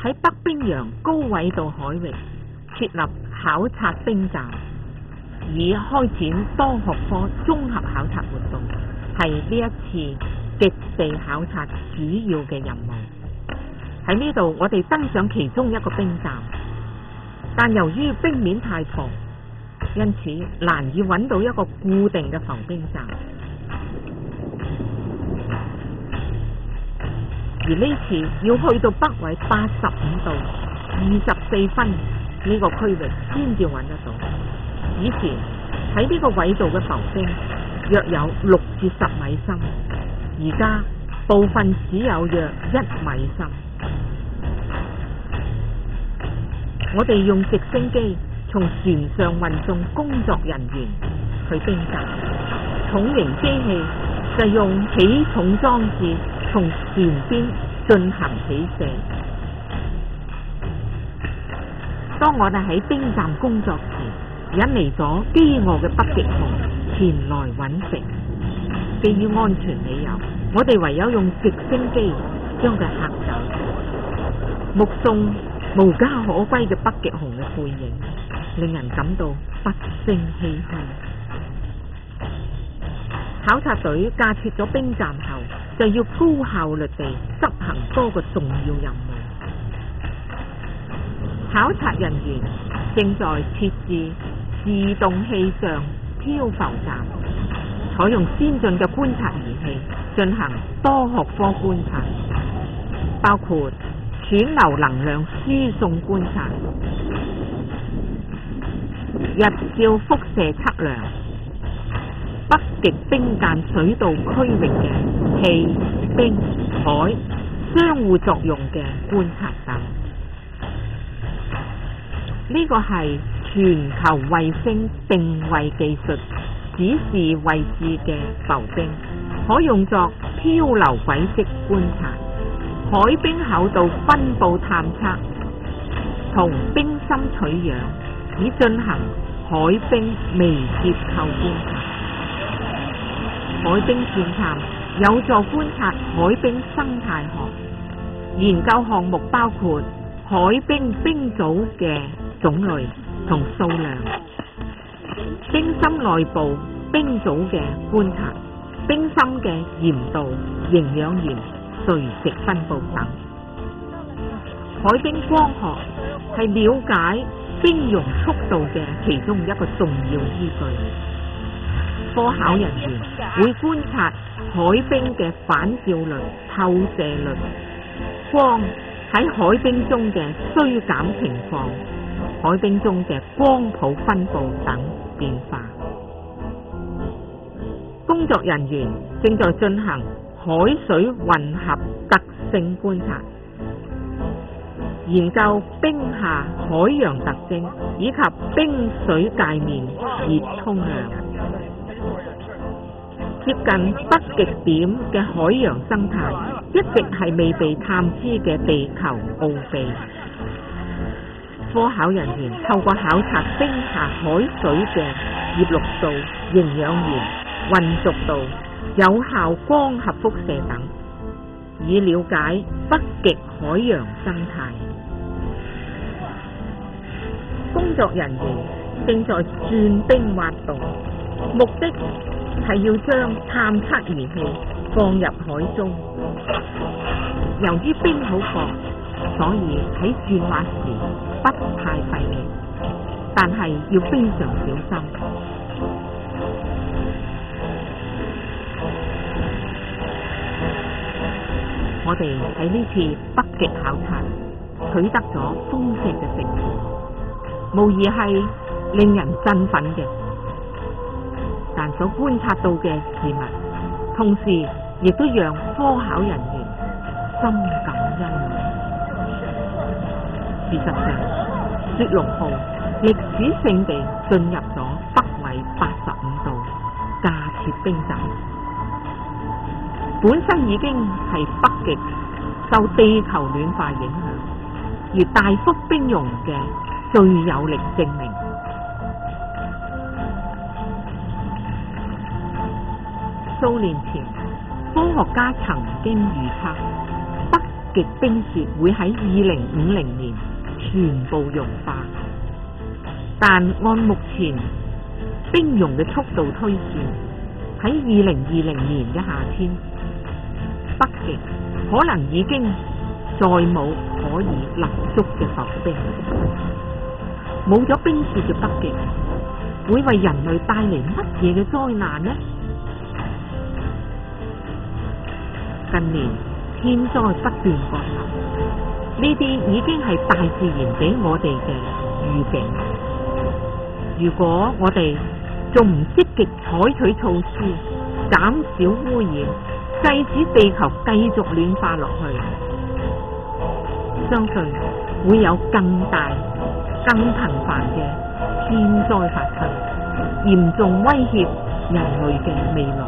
喺北冰洋高緯度海域設立考察冰站，以開展多學科綜合考察活動，係呢一次極地考察主要嘅任務。喺呢度我哋登上其中一個冰站，但由於冰面太薄，因此難以揾到一個固定嘅浮冰站。而呢次要去到北緯85度24分呢個區域先至揾得到。以前喺呢個緯度嘅浮冰約有6至10米深，而家部分只有約1米深。我哋用直升機從船上運送工作人員去冰站，重型機器就用起重裝置從船邊進行起卸。當我哋喺冰站工作時，引嚟咗飢餓嘅北極熊前來揾食。基於安全理由，我哋唯有用直升機將佢嚇走。目送無家可歸嘅北極熊嘅背影，令人感到不勝唏噓。考察隊架設咗冰站後，就要高效率地執行多個重要任務。考察人員正在設置自動氣象漂浮站，採用先進嘅觀察儀器進行多學科觀察，包括轉流能量輸送觀察、日照輻射測量、北極冰間水道區域嘅氣、冰、海相互作用嘅觀察等。呢個係全球衛星定位技術指示位置嘅浮冰，可用作漂流軌跡觀察、海冰厚度分布探測同冰芯取樣，以進行海冰微結構觀察。海冰鑽探有助觀察海冰生態學，研究項目包括海冰冰組嘅種類同數量、冰芯內部冰組嘅觀察、冰芯嘅鹽度、營養鹽、垂直分布等。海冰光學係了解冰融速度嘅其中一個重要依據。科考人員會觀察海冰嘅反照率、透射率、光喺海冰中嘅衰減情況、海冰中嘅光譜分布等變化。工作人員正在進行海水混合特性觀察，研究冰下海洋特徵以及冰水界面熱通量。接近北極點嘅海洋生態一直係未被探知嘅地球奧秘。科考人員透過考察冰下海水嘅葉綠素、營養鹽、混濁度、有效光合輻射等，以了解北極海洋生態。工作人員正在鑽冰挖洞，目的係要將探測儀器放入海中。由於冰好薄，所以喺鑽挖時不太費力，但係要非常小心。我哋喺呢次北極考察取得咗豐碩嘅成果，無疑係令人振奮嘅。但所觀察到嘅事物，同時亦都讓科考人員深感欣慰。事實上，雪龍號歷史性地進入咗北緯85度，架設冰站。本身已經係北極受地球暖化影響而大幅冰融嘅最有力證明。數年前，科學家曾經預測北極冰雪會喺2050年全部融化，但按目前冰融嘅速度推算，喺2020年嘅夏天，北極可能已經再冇可以立足嘅浮冰。冇咗冰雪嘅北極，會為人類帶嚟乜嘢嘅災難呢？近年天災不斷降臨，呢啲已經係大自然俾我哋嘅預警。如果我哋仲唔積極採取措施，減少污染，制止地球繼續暖化落去，相信會有更大、更頻繁嘅天災發生，嚴重威脅人類嘅未來。